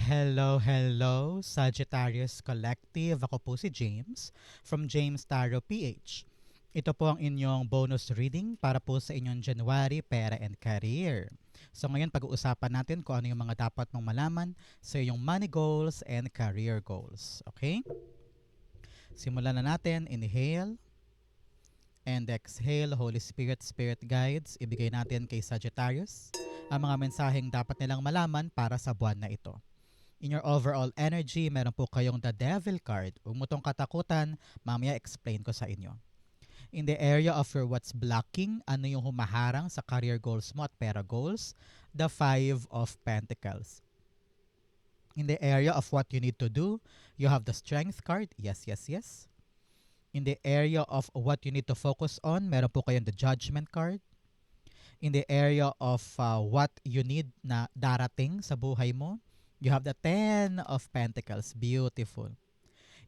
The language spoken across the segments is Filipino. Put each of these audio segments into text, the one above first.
Hello, hello, Sagittarius Collective. Ako po si James from James Tarot PH. Ito po ang inyong bonus reading para po sa inyong January Pera and Career. So ngayon pag-uusapan natin kung ano yung mga dapat mong malaman sa iyong money goals and career goals. Okay? Simulan na natin. Inhale and exhale. Holy Spirit, Spirit Guides, ibigay natin kay Sagittarius ang mga mensaheng dapat nilang malaman para sa buwan na ito. In your overall energy, meron po kayong the Devil card. Huwag mo tong katakutan, mamaya explain ko sa inyo. In the area of your what's blocking, ano yung humaharang sa career goals mo at pera goals? The Five of Pentacles. In the area of what you need to do, you have the Strength card. Yes, yes, yes. In the area of what you need to focus on, meron po kayong the Judgment card. In the area of what you need na darating sa buhay mo, you have the Ten of Pentacles. Beautiful.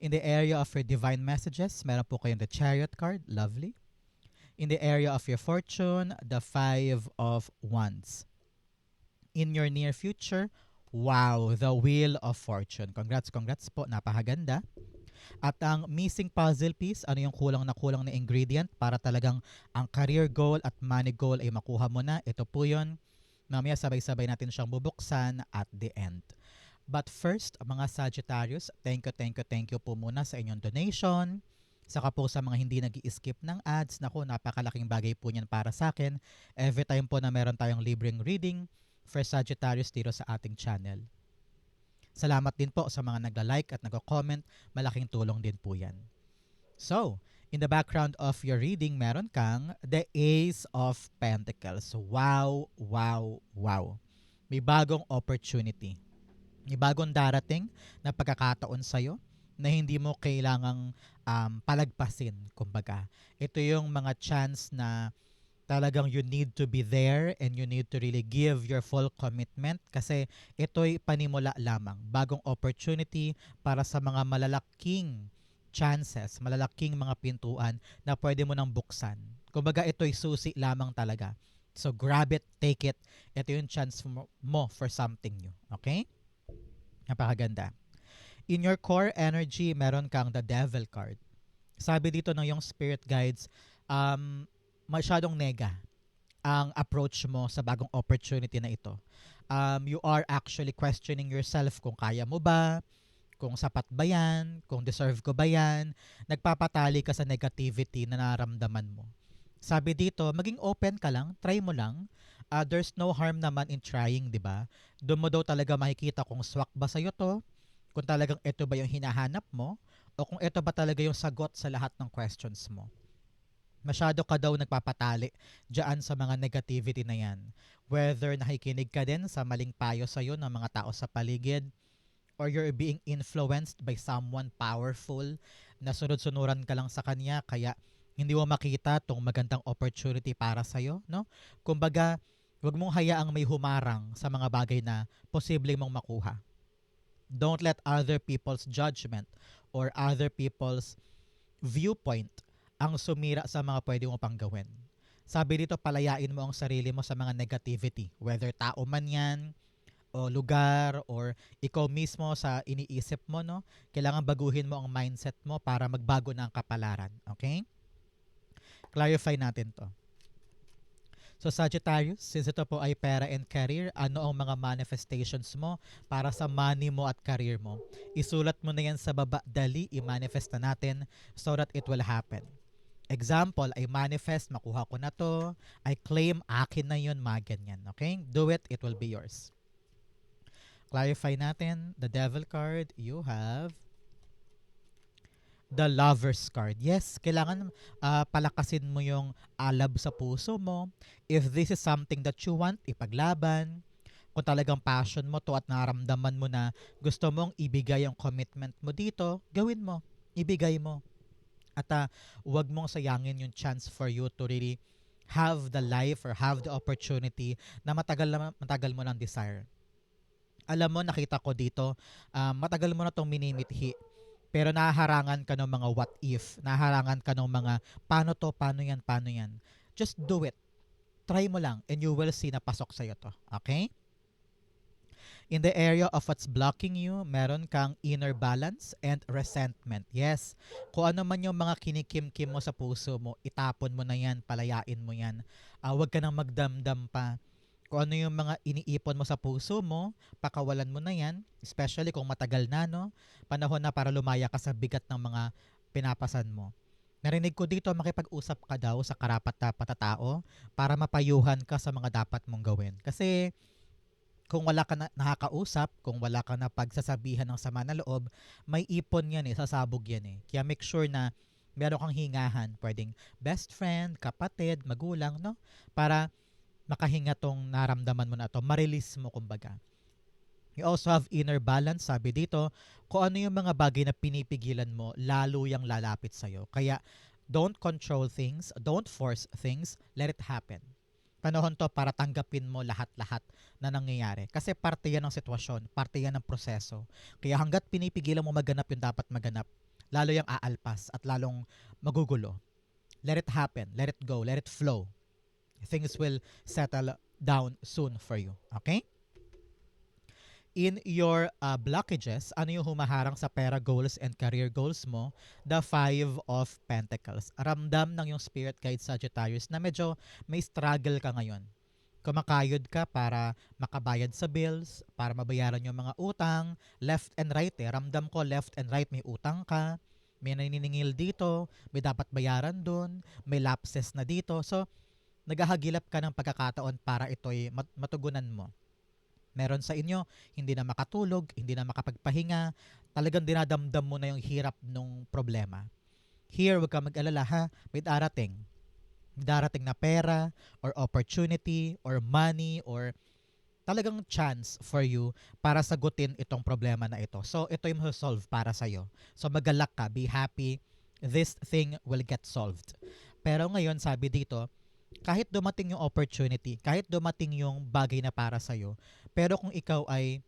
In the area of your divine messages, meron po kayong the Chariot card. Lovely. In the area of your fortune, the Five of Wands. In your near future, wow, the Wheel of Fortune. Congrats, congrats po. Napakaganda. At ang missing puzzle piece, ano yung kulang na ingredient para talagang ang career goal at money goal ay makuha mo na. Ito po yun. Mamaya sabay-sabay natin siyang bubuksan at the end. But first, mga Sagittarius, thank you po muna sa inyong donation. Saka po sa mga hindi nag-i-skip ng ads, naku, napakalaking bagay po niyan para sa akin. Every time po na meron tayong libreng reading for Sagittarius dito sa ating channel. Salamat din po sa mga nagla-like at nagko-comment. Malaking tulong din po yan. So, in the background of your reading, meron kang the Ace of Pentacles. Wow, wow, wow. May bagong opportunity. May bagong darating na pagkakataon sa'yo na hindi mo kailangang palagpasin, kumbaga. Ito yung mga chance na talagang you need to be there and you need to really give your full commitment kasi ito'y panimula lamang. Bagong opportunity para sa mga malalaking chances, malalaking mga pintuan na pwede mo nang buksan. Kumbaga ito'y susi lamang talaga. So grab it, take it. Ito yung chance mo for something new. Okay? Napakaganda. In your core energy, meron kang the Devil card. Sabi dito ng yung spirit guides, masyadong nega ang approach mo sa bagong opportunity na ito. You are actually questioning yourself kung kaya mo ba, kung sapat ba yan, kung deserve ko ba yan. Nagpapatali ka sa negativity na naramdaman mo. Sabi dito, maging open ka lang, try mo lang. There's no harm naman in trying, di ba? Doon mo daw talaga makikita kung swak ba sa'yo to, kung talagang ito ba yung hinahanap mo, o kung ito ba talaga yung sagot sa lahat ng questions mo. Masyado ka daw nagpapatali dyan sa mga negativity na yan. Whether nakikinig ka din sa maling payo sa'yo ng mga tao sa paligid, or you're being influenced by someone powerful na sunod-sunuran ka lang sa kanya kaya hindi mo makita tong magandang opportunity para sa'yo, no? Kumbaga, huwag mong hayaang may humarang sa mga bagay na posibleng mong makuha. Don't let other people's judgment or other people's viewpoint ang sumira sa mga pwede mo pang gawin. Sabi dito, palayain mo ang sarili mo sa mga negativity. Whether tao man yan, o lugar, or ikaw mismo sa iniisip mo, no? Kailangan baguhin mo ang mindset mo para magbago na ang kapalaran. Okay? Clarify natin to. So Sagittarius, since ito po ay pera and career, ano ang mga manifestations mo para sa money mo at career mo? Isulat mo na yan sa baba, dali, i-manifest na natin so that it will happen. Example, I manifest, makuha ko na to. I claim, akin na yun, mga ganyan. Okay? Do it, it will be yours. Clarify natin, the Devil card, you have the Lover's card. Yes, kailangan palakasin mo yung alab sa puso mo. If this is something that you want, ipaglaban. Kung talagang passion mo to at naramdaman mo na gusto mong ibigay yung commitment mo dito, gawin mo. Ibigay mo. At huwag mong sayangin yung chance for you to really have the life or have the opportunity na matagal mo ng desire. Alam mo, nakita ko dito, matagal mo na itong minimithi. Pero nahaharangan ka ng mga what if. Nahaharangan ka ng mga paano to, paano yan, paano yan. Just do it. Try mo lang and you will see na pasok sa'yo to. Okay? In the area of what's blocking you, meron kang inner balance and resentment. Yes, kung ano man yung mga kinikim-kim mo sa puso mo, itapon mo na yan, palayain mo yan. Huwag ka nang magdamdam pa. Kung ano yung mga iniipon mo sa puso mo, pakawalan mo na yan, especially kung matagal na, no? Panahon na para lumaya ka sa bigat ng mga pinapasan mo. Narinig ko dito makipag-usap ka daw sa karapat-dapat na tao para mapayuhan ka sa mga dapat mong gawin. Kasi kung wala ka na nakakausap, kung wala ka na pagsasabihan ng sama na loob, may ipon yan eh, sasabog yan eh. Kaya make sure na meron kang hingahan, pwedeng best friend, kapatid, magulang, no? Para makahinga tong naramdaman mo na to, ma-release mo kumbaga. You also have inner balance, sabi dito, kung ano yung mga bagay na pinipigilan mo, lalo yung lalapit sa'yo. Kaya, don't control things, don't force things, let it happen. Panahon to para tanggapin mo lahat-lahat na nangyayari. Kasi parte yan ng sitwasyon, parte yan ng proseso. Kaya hanggat pinipigilan mo maganap yung dapat maganap, lalo yung aalpas at lalong magugulo. Let it happen, let it go, let it flow. Things will settle down soon for you. Okay? In your blockages, ano yung humaharang sa pera goals and career goals mo? The Five of Pentacles. Ramdam ng yung spirit guide Sagittarius na medyo may struggle ka ngayon. Kumakayod ka para makabayad sa bills, para mabayaran yung mga utang, left and right eh. Ramdam ko left and right may utang ka, may naniningil dito, may dapat bayaran dun, may lapses na dito. So, naghahagilap ka ng pagkakataon para ito'y matugunan mo. Meron sa inyo, hindi na makatulog, hindi na makapagpahinga, talagang dinadamdam mo na yung hirap ng problema. Here, huwag ka mag-alala ha, may darating. Darating na pera, or opportunity, or money, or talagang chance for you para sagutin itong problema na ito. So, ito yung solve para sa'yo. So, magalak ka, be happy, this thing will get solved. Pero ngayon, sabi dito, kahit dumating yung opportunity, kahit dumating yung bagay na para sa'yo, pero kung ikaw ay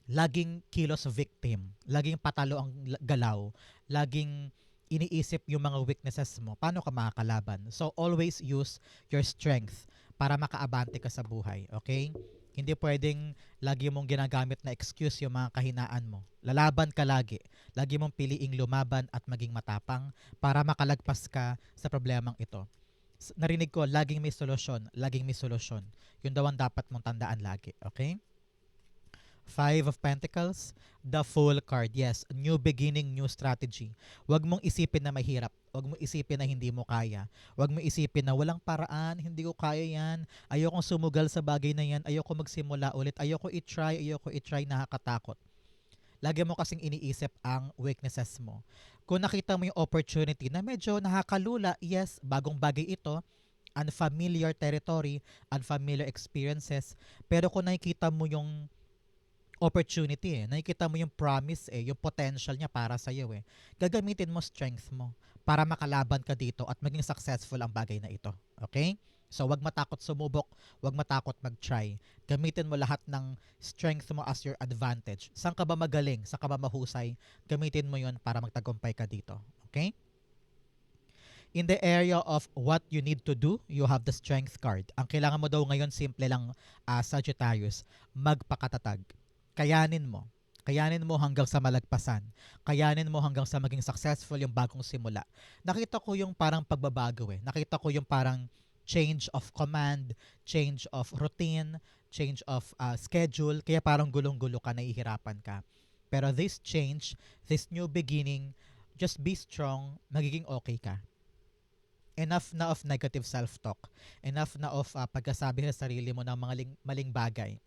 laging kilos victim, laging patalo ang galaw, laging iniisip yung mga weaknesses mo, paano ka makakalaban? So, always use your strength para makaabante ka sa buhay, okay? Hindi pwedeng lagi mong ginagamit na excuse yung mga kahinaan mo. Lalaban ka lagi. Lagi mong piliing lumaban at maging matapang para makalagpas ka sa problemang ito. Narinig ko, laging may solusyon, laging may solusyon. Yun daw ang dapat mong tandaan lagi, okay? Five of Pentacles, the Fool card. Yes, new beginning, new strategy. Huwag mong isipin na mahirap. Huwag mong isipin na hindi mo kaya. Huwag mong isipin na walang paraan, hindi ko kaya yan. Ayokong sumugal sa bagay na yan. Ayoko magsimula ulit. Ayoko i-try, nakakatakot. Lagi mo kasing iniisip ang weaknesses mo. Kung nakita mo yung opportunity na medyo nakakalula, yes, bagong bagay ito, unfamiliar territory, unfamiliar experiences, pero kung nakikita mo yung opportunity nakikita mo yung promise yung potential niya para sa iyo gagamitin mo strength mo para makalaban ka dito at maging successful ang bagay na ito. Okay? So, wag matakot sumubok, wag matakot mag-try. Gamitin mo lahat ng strength mo as your advantage. Saan ka ba magaling? Saan ka ba mahusay? Gamitin mo yun para magtagumpay ka dito. Okay? In the area of what you need to do, you have the strength card. Ang kailangan mo daw ngayon, simple lang, Sagittarius, magpakatatag. Kayanin mo. Kayanin mo hanggang sa malagpasan. Kayanin mo hanggang sa maging successful yung bagong simula. Nakita ko yung parang pagbabago Nakita ko yung parang change of command, change of routine, change of schedule. Kaya parang gulong-gulo ka, nahihirapan ka. Pero this change, this new beginning, just be strong, magiging okay ka. Enough na of negative self-talk. Enough na of pagkasabi sa sarili mo ng mga maling bagay.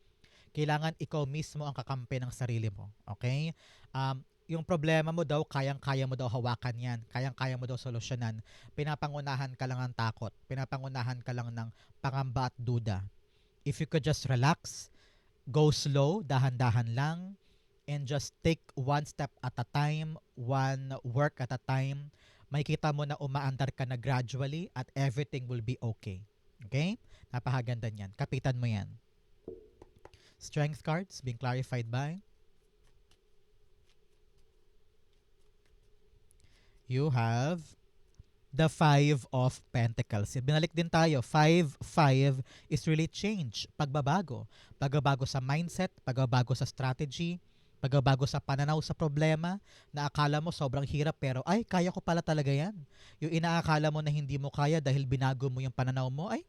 Kailangan ikaw mismo ang kakampi ng sarili mo. Okay? Yung problema mo daw, kayang-kaya mo daw hawakan yan. Kayang-kaya mo daw solusyonan. Pinapangunahan ka lang ng takot. Pinapangunahan ka lang ng pangamba at duda. If you could just relax, go slow, dahan-dahan lang, and just take one step at a time, one work at a time, makikita mo na umaandar ka na gradually at everything will be okay. Okay? Napakaganda niyan. Kapitan mo yan. Strength cards being clarified by you have The Five of Pentacles. Binalik din tayo. Five is really change, pagbabago. Pagbabago sa mindset, pagbabago sa strategy, pagbabago sa pananaw sa problema na akala mo sobrang hirap pero ay, kaya ko pala talaga yan. Yung inaakala mo na hindi mo kaya dahil binago mo yung pananaw mo, ay,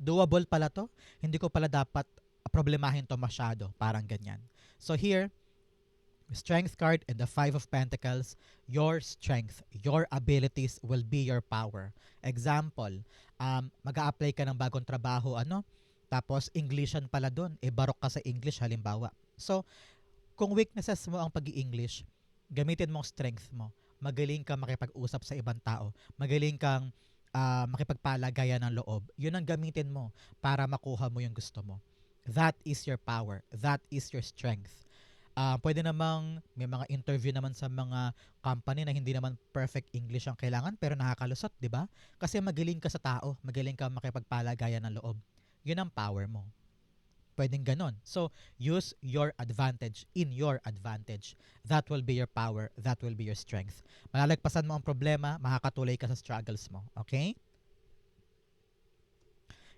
doable pala to. Hindi ko pala dapat problemahin to masyado. Parang ganyan. So here, Strength card and the Five of Pentacles, your strength, your abilities will be your power. Example, mag-a-apply ka ng bagong trabaho, tapos Englishan pala doon, barok ka sa English halimbawa. So, kung weaknesses mo ang pag-i-English, gamitin mo ang strength mo. Magaling kang makipag-usap sa ibang tao. Magaling kang makipagpalagayan ng loob. Yun ang gamitin mo para makuha mo yung gusto mo. That is your power. That is your strength. Pwede namang may mga interview naman sa mga company na hindi naman perfect English ang kailangan pero nakakalusot, di ba? Kasi magaling ka sa tao, magaling ka makipagpalagayan ng loob. Yun ang power mo. Pwedeng ganon. So, use your advantage in your advantage. That will be your power. That will be your strength. Malalagpasan mo ang problema, makakatuloy ka sa struggles mo. Okay?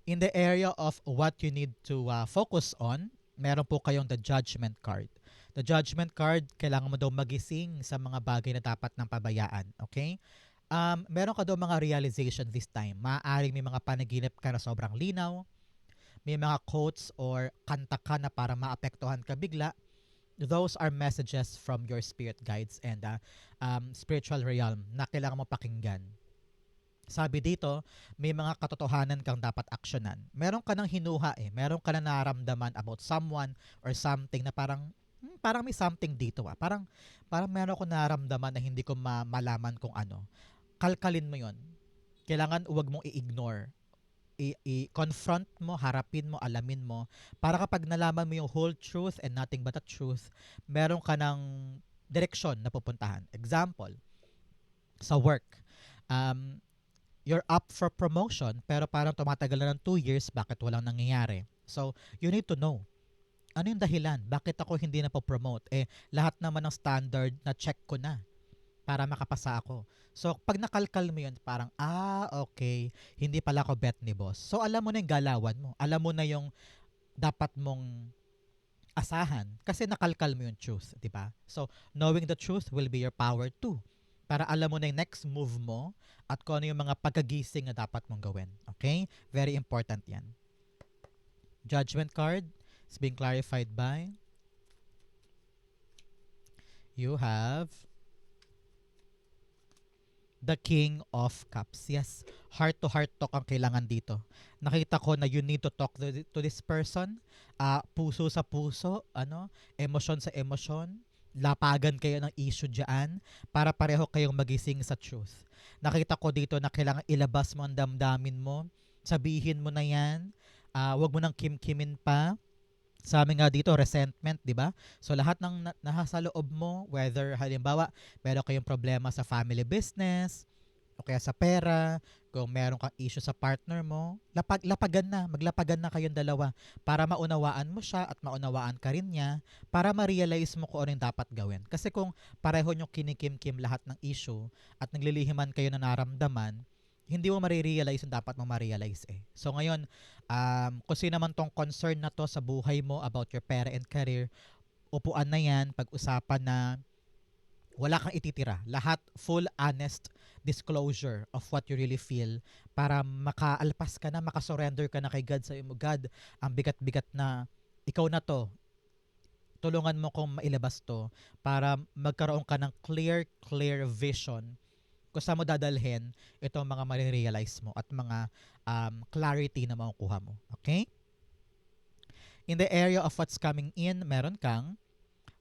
In the area of what you need to focus on, meron po kayong the Judgment card. The Judgment card, kailangan mo daw magising sa mga bagay na dapat ng pabayaan. Okay? Meron ka daw mga realization this time. Maaaring may mga panaginip ka na sobrang linaw, may mga quotes or kanta ka na para maapektuhan ka bigla. Those are messages from your spirit guides and spiritual realm na kailangan mo pakinggan. Sabi dito, may mga katotohanan kang dapat aksyonan. Meron ka nang hinuha meron ka nang nararamdaman about someone or something na parang may something dito Parang meron ko nararamdaman na hindi ko malaman kung ano. Kalkalin mo yon. Kailangan huwag mong i-ignore. I-confront mo, harapin mo, alamin mo. Para kapag nalaman mo yung whole truth and nothing but the truth, meron ka ng direksyon na pupuntahan. Example, sa work. You're up for promotion pero parang tumatagal na ng 2 years, bakit walang nangyayari? So, you need to know. Ano yung dahilan? Bakit ako hindi na po-promote? Lahat naman ng standard na check ko na para makapasa ako. So, pag nakalkal mo yun, parang, okay, hindi pala ako bet ni boss. So, alam mo na yung galawan mo. Alam mo na yung dapat mong asahan kasi nakalkal mo yung truth, di ba? So, knowing the truth will be your power too. Para alam mo na yung next move mo at kung ano yung mga pagkagising na dapat mong gawin. Okay? Very important yan. Judgment card is being clarified by you have the King of Cups. Yes, heart-to-heart talk ang kailangan dito. Nakita ko na you need to talk to this person. Puso sa puso, emosyon sa emosyon. Lapagan kayo ng issue dyan para pareho kayong magising sa truth. Nakita ko dito na kailangan ilabas mo ang damdamin mo. Sabihin mo na yan. Wag mo nang kim-kimin pa. Sa amin nga dito, resentment, di ba? So, lahat ng nasa loob mo, whether halimbawa, meron kayong problema sa family business, o kaya sa pera, kung meron kang issue sa partner mo, maglapagan na kayong dalawa para maunawaan mo siya at maunawaan ka rin niya para ma-realize mo kung ano yung dapat gawin. Kasi kung pareho nyo kinikim-kim lahat ng issue at naglilihiman kayo na naramdaman, hindi mo marirealize yung dapat mo ma-realize So ngayon, kung sino naman tong concern na to sa buhay mo about your pera and career, upuan na yan, pag-usapan na wala kang ititira. Lahat full honest disclosure of what you really feel para makaalpas ka na, makasurrender ka na kay God. Sabi mo, God, ang bigat-bigat na ikaw na to. Tulungan mo kong mailabas to para magkaroon ka ng clear vision kung saan mo dadalhin itong mga marirealize mo at mga clarity na makukuha mo. Okay? In the area of what's coming in, meron kang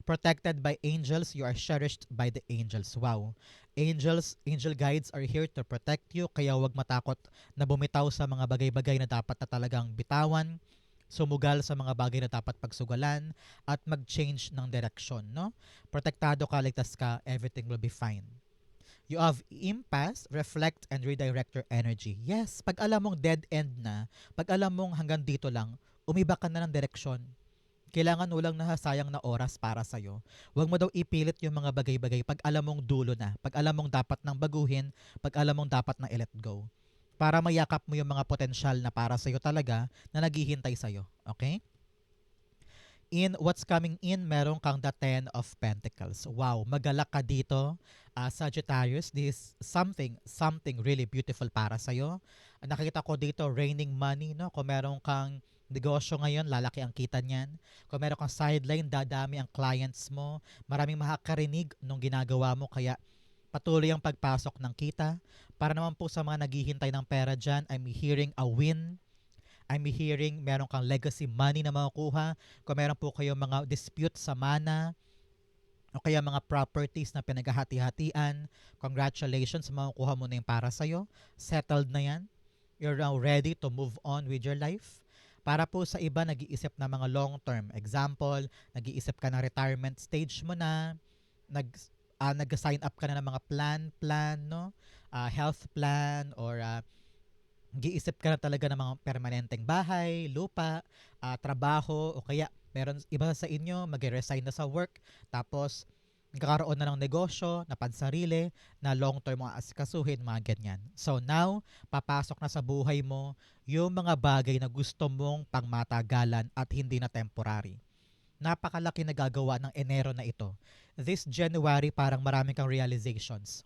protected by angels, you are cherished by the angels. Wow. Angel guides are here to protect you, kaya huwag matakot na bumitaw sa mga bagay-bagay na dapat na talagang bitawan, sumugal sa mga bagay na dapat pagsugalan, at mag-change ng direction. No? Protektado ka, ligtas ka, everything will be fine. You have impasse, reflect, and redirect your energy. Yes, pag alam mong dead end na, pag alam mong hanggang dito lang, umiba ka na ng direksyon. Kailangan walang nahasayang na oras para sa'yo. Huwag mo daw ipilit yung mga bagay-bagay pag alam mong dulo na, pag alam mong dapat nang baguhin, pag alam mong dapat na i-let go. Para mayakap mo yung mga potensyal na para sa'yo talaga na naghihintay sa'yo. Okay? In what's coming in, meron kang the Ten of Pentacles. Wow, magalak ka dito, Sagittarius. This is something really beautiful para sa'yo. Nakikita ko dito, raining money, no? Kung meron kang negosyo ngayon, lalaki ang kita niyan. Kung meron kang sideline, dadami ang clients mo. Maraming makakarinig nung ginagawa mo, kaya patuloy ang pagpasok ng kita. Para naman po sa mga naghihintay ng pera dyan, I'm hearing a win. I'm hearing meron kang legacy money na makukuha. Kung meron po kayong mga dispute sa mana o kaya mga properties na pinaghahati-hatian, congratulations, makukuha mo na yung para sa'yo. Settled na yan. You're now ready to move on with your life. Para po sa iba, nag-iisip na mga long term. Example, nag-iisip ka na retirement stage mo na, nag-sign up ka na ng mga plan, no? Health plan or giisip ka na talaga ng mga permanenteng bahay, lupa, trabaho, o kaya meron iba sa inyo, mag-resign na sa work, tapos nagkakaroon na ng negosyo, na pansarili, na long-term mga asikasuhin, mga ganyan. So now, papasok na sa buhay mo yung mga bagay na gusto mong pangmatagalan at hindi na temporary. Napakalaki na gagawa ng Enero na ito. This January, parang marami kang realizations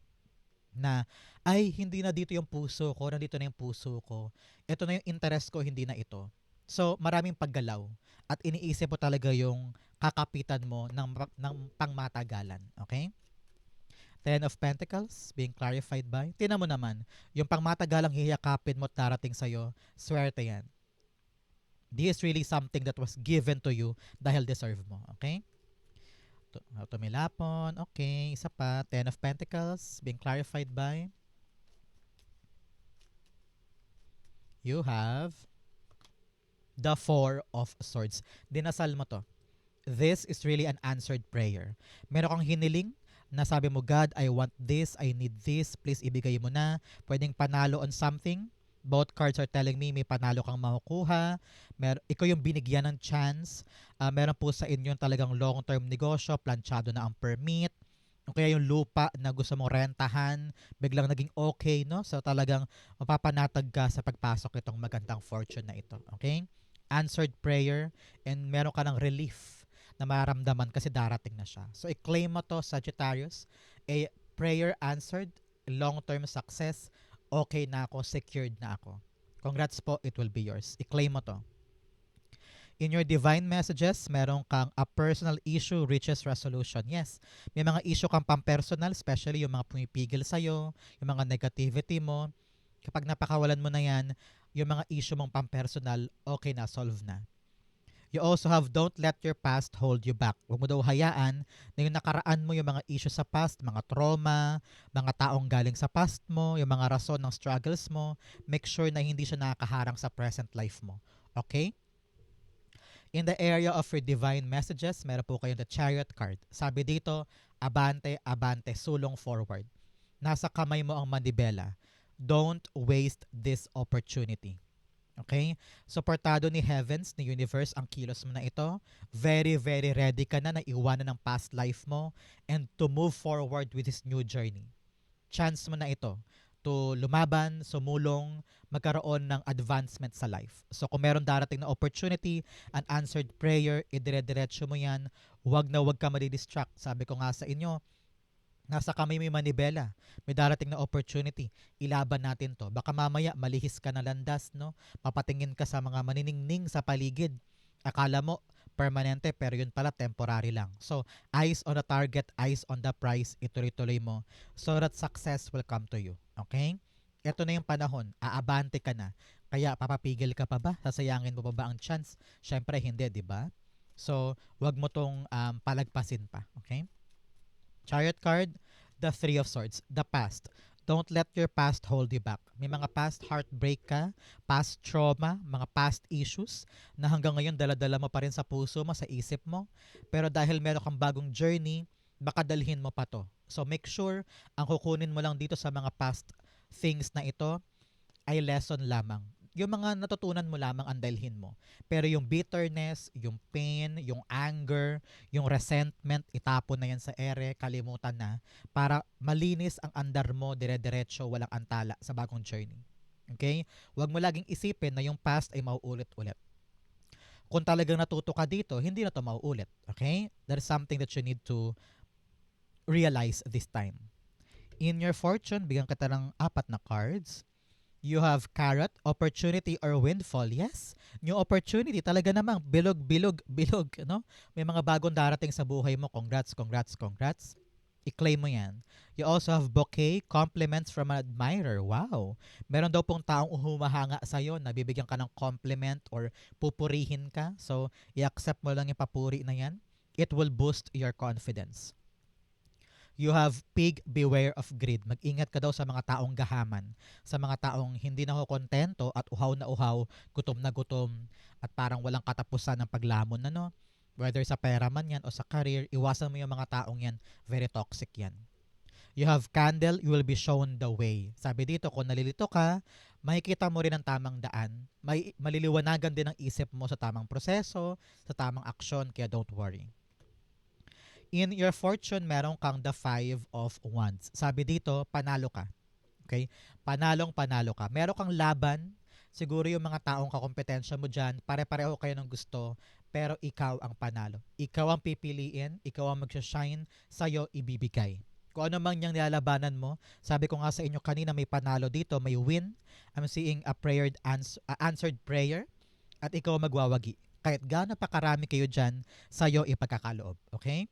na ay hindi na dito yung puso ko, nandito na yung puso ko. Ito na yung interest ko, hindi na ito. So, maraming paggalaw at iniisip mo talaga yung kakapitan mo ng pangmatagalan. Okay? Ten of Pentacles, being clarified by. Tingnan mo naman, yung pangmatagalang hihiyakapin mo at darating sa'yo, swerte yan. This is really something that was given to you dahil deserve mo. Okay? Tumilapon. Okay, isa pa. Ten of Pentacles, being clarified by. You have the Four of Swords. Dinasal mo to. This is really an answered prayer. Meron kang hiniling na sabi mo, God, I want this, I need this, please ibigay mo na. Pwedeng panalo on something. Both cards are telling me may panalo kang makukuha. Ikaw yung binigyan ng chance. Meron po sa inyo talagang long-term negosyo, planchado na ang permit. O kaya yung lupa na gusto mong rentahan, biglang naging okay, no? So talagang mapapanatag ka sa pagpasok itong magandang fortune na ito. Okay? Answered prayer and meron ka ng relief na maramdaman kasi darating na siya. So i-claim mo to, Sagittarius. A prayer answered, long-term success, okay na ako, secured na ako. Congrats po, it will be yours. I-claim mo to. In your divine messages, meron kang a personal issue reaches resolution. Yes, may mga issue kang pampersonal, especially yung mga pumipigil sa'yo, yung mga negativity mo. Kapag napakawalan mo na yan, yung mga issue mong pampersonal, okay na, solve na. You also have don't let your past hold you back. Huwag mo daw hayaan na yung nakaraan mo, yung mga issue sa past, mga trauma, mga taong galing sa past mo, yung mga rason ng struggles mo, make sure na hindi siya nakakaharang sa present life mo. Okay? In the area of your divine messages, meron po kayong the Chariot card. Sabi dito, abante, abante, sulong forward. Nasa kamay mo ang manibela. Don't waste this opportunity. Okay? Suportado ni Heavens, ni Universe, ang kilos mo na ito. Very, very ready ka na iwanan ng past life mo and to move forward with this new journey. Chance mo na ito to lumaban, sumulong, magkaroon ng advancement sa life. So kung meron darating na opportunity, an answered prayer, idire-diretso mo yan. Huwag na huwag ka madidistract. Sabi ko nga sa inyo, nasa kami may manibela. May darating na opportunity. Ilaban natin to. Baka mamaya malihis ka na landas, no? Mapatingin ka sa mga maniningning sa paligid. Akala mo permanente pero yun pala temporary lang. So, eyes on the target, eyes on the prize, ituloy-tuloy mo so that success will come to you. Okay? Ito na yung panahon. Aabante ka na. Kaya papapigil ka pa ba? Sasayangin mo pa ba ang chance? Syempre hindi, di ba? So, wag mo tong palagpasin pa. Okay? Chariot card, the Three of Swords, the past. Don't let your past hold you back. May mga past heartbreak ka, past trauma, mga past issues na hanggang ngayon dala-dala mo pa rin sa puso mo, sa isip mo. Pero dahil meron kang bagong journey, baka dalhin mo pa to. So make sure ang kukunin mo lang dito sa mga past things na ito ay lesson lamang. yung mga natutunan mo lamang ang dalhin mo. Pero yung bitterness, yung pain, yung anger, yung resentment, itapon na yan sa ere, kalimutan na, para malinis ang andar mo, dire-diretso, walang antala sa bagong journey. Okay? Huwag mo laging isipin na yung past ay mauulit-ulit. Kung talagang natuto ka dito, hindi na to mauulit. Okay? That is something that you need to realize this time. In your fortune, bigyan kita ng 4 na cards. You have carrot, opportunity or windfall. Yes, new opportunity. Talaga namang bilog, bilog, bilog. No? May mga bagong darating sa buhay mo. Congrats, congrats, congrats. I-claim mo yan. You also have bouquet, compliments from an admirer. Wow. Meron daw pong taong humahanga sa'yo, nabibigyan ka ng compliment or pupurihin ka. So, i-accept mo lang yung papuri na yan. It will boost your confidence. You have pig, beware of greed. Mag-ingat ka daw sa mga taong gahaman, sa mga taong hindi na kontento at uhaw na uhaw, gutom na gutom, at parang walang katapusan ng paglamon na no. Whether sa pera man yan o sa career, iwasan mo yung mga taong yan. Very toxic yan. You have candle, you will be shown the way. Sabi dito, kung nalilito ka, makikita mo rin ang tamang daan. May maliliwanagan din ang isip mo sa tamang proseso, sa tamang aksyon, kaya don't worry. In your fortune, meron kang the 5 of wands. Sabi dito, panalo ka. Okay? Panalo ka. Meron kang laban. Siguro yung mga taong kakompetensya mo dyan, pare-pareho kayo ng gusto, pero ikaw ang panalo. Ikaw ang pipiliin, ikaw ang magsashine, sa'yo ibibigay. Kung ano mang niyang nilalabanan mo, sabi ko nga sa inyo kanina, may panalo dito, may win. I'm seeing a answered prayer, at ikaw magwawagi. Kahit gaano pa karami kayo dyan, sa'yo ipagkakaloob. Okay?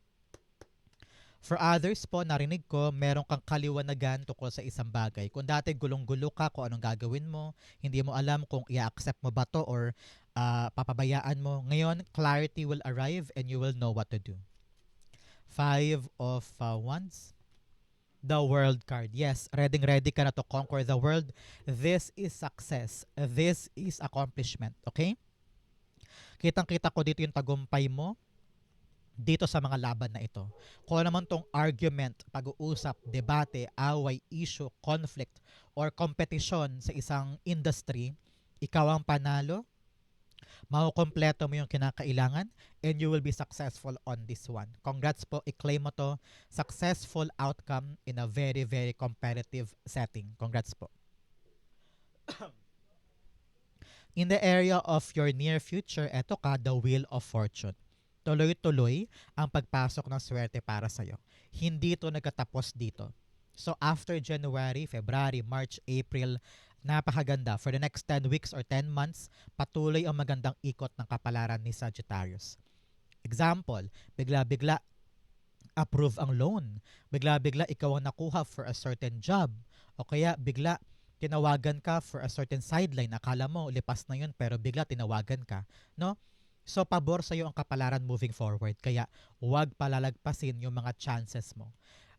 For others po, narinig ko, meron kang kaliwanagan tungkol sa isang bagay. Kung dati gulong-gulo ka kung anong gagawin mo, hindi mo alam kung i-accept mo ba to or papabayaan mo. Ngayon, clarity will arrive and you will know what to do. 5 of Wands. The World card. Yes, ready ka na to conquer the world. This is success. This is accomplishment. Okay? Kitang-kita ko dito yung tagumpay mo dito sa mga laban na ito. Kung naman tong argument, pag-uusap, debate, away, issue, conflict, or competition sa isang industry, ikaw ang panalo, makukompleto mo yung kinakailangan, and you will be successful on this one. Congrats po, i-claim mo to. Successful outcome in a very, very competitive setting. Congrats po. In the area of your near future, eto ka, the Wheel of Fortune. Tuloy-tuloy ang pagpasok ng swerte para sa'yo. Hindi ito nagkatapos dito. So after January, February, March, April, napakaganda. For the next 10 weeks or 10 months, patuloy ang magandang ikot ng kapalaran ni Sagittarius. Example, bigla-bigla approve ang loan. Bigla-bigla ikaw ang nakuha for a certain job. O kaya bigla tinawagan ka for a certain sideline. Akala mo lipas na yun pero bigla tinawagan ka. No? So, pabor sa'yo ang kapalaran moving forward. Kaya, huwag palalagpasin yung mga chances mo.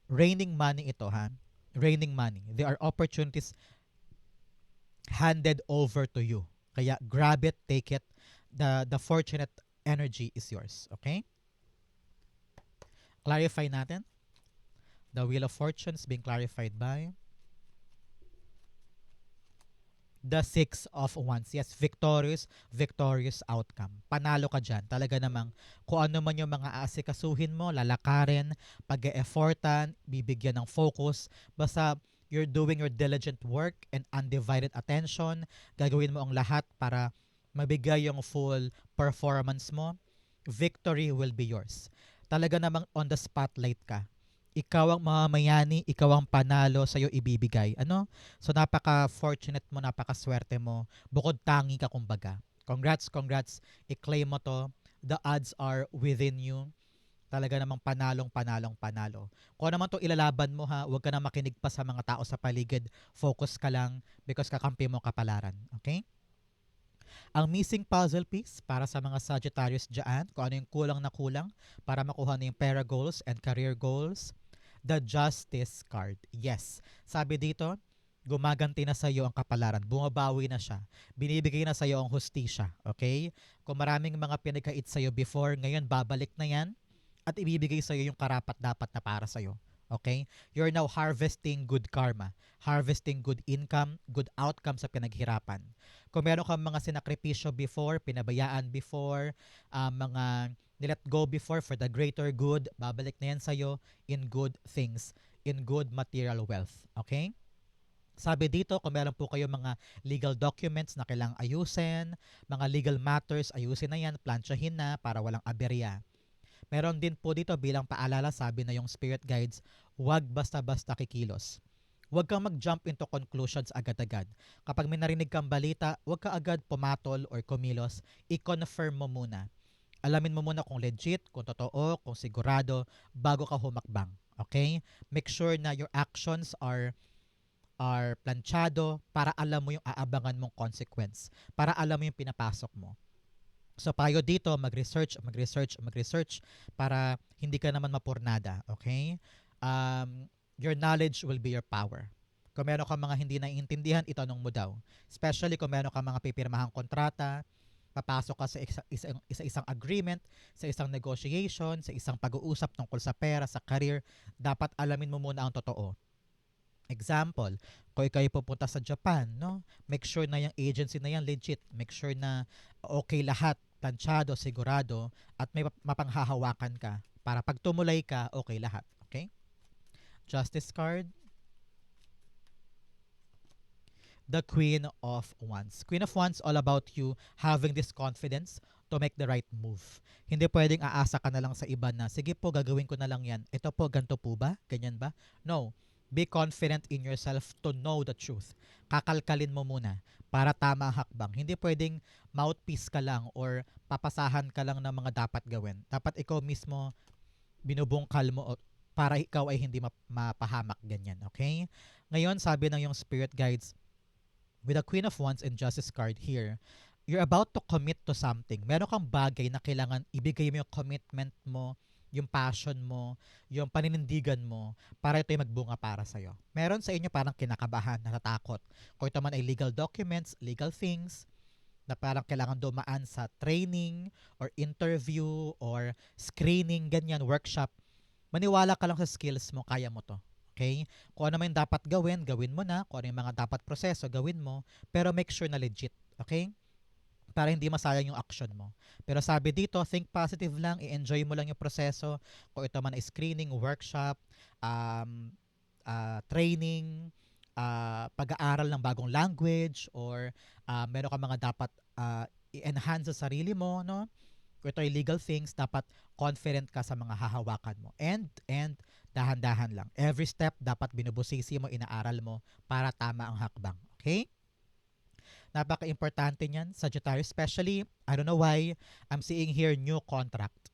Raining money ito, ha? Raining money. There are opportunities handed over to you. Kaya, grab it, take it. The fortunate energy is yours. Okay? Clarify natin. The Wheel of Fortune is being clarified by the 6 of Wands. Yes, victorious outcome. Panalo ka dyan. Talaga namang kung ano man yung mga aasikasuhin mo, lalakarin, pag-e-effortan, bibigyan ng focus. Basta you're doing your diligent work and undivided attention. Gagawin mo ang lahat para mabigay yung full performance mo. Victory will be yours. Talaga namang on the spotlight ka. Ikaw ang mamamayani, ikaw ang panalo, sa'yo ibibigay. Ano? So napaka-fortunate mo, napaka-swerte mo. Bukod tangi ka kumbaga. Congrats, congrats. I-claim mo to. The odds are within you. Talaga namang panalo. Kung naman to ilalaban mo ha, huwag ka na makinig pa sa mga tao sa paligid. Focus ka lang because kakampi mo kapalaran. Okay? Ang missing puzzle piece para sa mga Sagittarius dyan, kung ano yung kulang na kulang para makuha na yung pera goals and career goals, the Justice card. Yes. Sabi dito, gumaganti na sa iyo ang kapalaran. Bumabawi na siya. Binibigay na sa iyo ang hustisya. Okay? Kung maraming mga pinagkait sa iyo before, ngayon babalik na yan at ibibigay sa iyo yung karapat-dapat na para sa iyo. Okay? You're now harvesting good karma, harvesting good income, good outcome sa pinaghirapan. Kung meron kang mga sinakripisyo before, pinabayaan before, mga nilet go before for the greater good, babalik na yan sa'yo in good things, in good material wealth. Okay? Sabi dito, kung meron po kayo mga legal documents na kailangang ayusin, mga legal matters, ayusin na yan, plansyahin na para walang aberya. Meron din po dito bilang paalala, sabi na yung spirit guides, huwag basta-basta kikilos. Huwag kang mag-jump into conclusions agad-agad. Kapag may narinig kang balita, huwag ka agad pumatol or kumilos. I-confirm mo muna. Alamin mo muna kung legit, kung totoo, kung sigurado, bago ka humakbang. Okay? Make sure na your actions are planchado para alam mo yung aabangan mong consequence. Para alam mo yung pinapasok mo. So payo dito, mag-research para hindi ka naman mapurnada, okay? Your knowledge will be your power. Kung meron kang mga hindi naiintindihan, itanong mo daw. Especially kung meron kang mga pipirmahang kontrata, papasok ka sa isang agreement, sa isang negotiation, sa isang pag-uusap tungkol sa pera, sa career, dapat alamin mo muna ang totoo. Example, kung kayo pupunta sa Japan, no? Make sure na yung agency na yan legit. Make sure na okay lahat, planchado, sigurado, at may mapanghahawakan ka. Para pag tumulay ka, okay lahat. Okay? Justice card. The Queen of Wands. Queen of Wands, all about you having this confidence to make the right move. Hindi pwedeng aasa ka na lang sa iba na, sige po, gagawin ko na lang yan. Ito po, ganito po ba? Ganyan ba? No. Be confident in yourself to know the truth. Kakalkalin mo muna para tama ang hakbang. Hindi pwedeng mouthpiece ka lang or papasahan ka lang ng mga dapat gawin. Dapat ikaw mismo binubungkal mo para ikaw ay hindi mapahamak ganyan. Okay? Ngayon, sabi ng yung spirit guides, with the Queen of Wands and Justice card here, you're about to commit to something. Meron kang bagay na kailangan ibigay mo yung commitment mo, yung passion mo, yung paninindigan mo para ito'y magbunga para sa'yo. Meron sa inyo parang kinakabahan, natatakot. Kung ito man ay legal documents, legal things, na parang kailangan dumaan sa training or interview or screening, ganyan, workshop, maniwala ka lang sa skills mo, kaya mo to. Okay? Kung ano man yung dapat gawin, gawin mo na. Kung ano yung mga dapat proseso, gawin mo. Pero make sure na legit. Okay? Para hindi masayang yung action mo. Pero sabi dito, think positive lang, i-enjoy mo lang yung proseso. Kung ito man ay screening, workshop, training, pag-aaral ng bagong language, or meron ka mga dapat i-enhance sa sarili mo, no? Kung ito ay legal things, dapat confident ka sa mga hahawakan mo. And dahan-dahan lang. Every step dapat binubusisi mo, inaaral mo para tama ang hakbang. Okay? Napaka-importante niyan, Sagittarius. Especially, I don't know why, I'm seeing here new contract.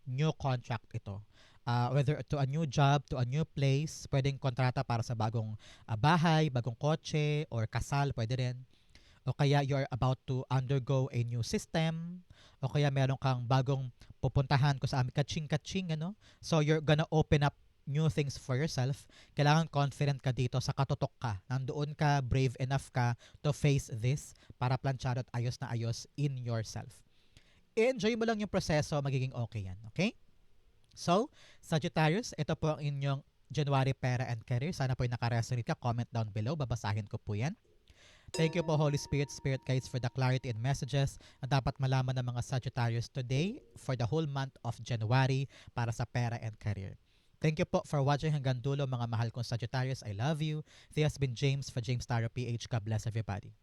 New contract ito. Whether to a new job, to a new place, pwedeng kontrata para sa bagong bahay, bagong kotse, or kasal, pwede rin. O kaya you're about to undergo a new system, o kaya meron kang bagong pupuntahan ko sa amin, kaching-kaching, ano? So you're gonna open up new things for yourself. Kailangan confident ka dito, sa katotok ka. Nandoon ka, brave enough ka to face this para planchado at ayos na ayos in yourself. I-enjoy mo lang yung proseso, magiging okay yan. Okay? So, Sagittarius, ito po ang inyong January Pera and Career. Sana po yung nakaresonate ka. Comment down below. Babasahin ko po yan. Thank you po, Holy Spirit, Spirit Guides, for the clarity and messages na dapat malaman ng mga Sagittarius today for the whole month of January para sa pera and career. Thank you po for watching hanggang dulo, mga mahal kong Sagittarius. I love you. This has been James for James Tarot PH. God bless everybody.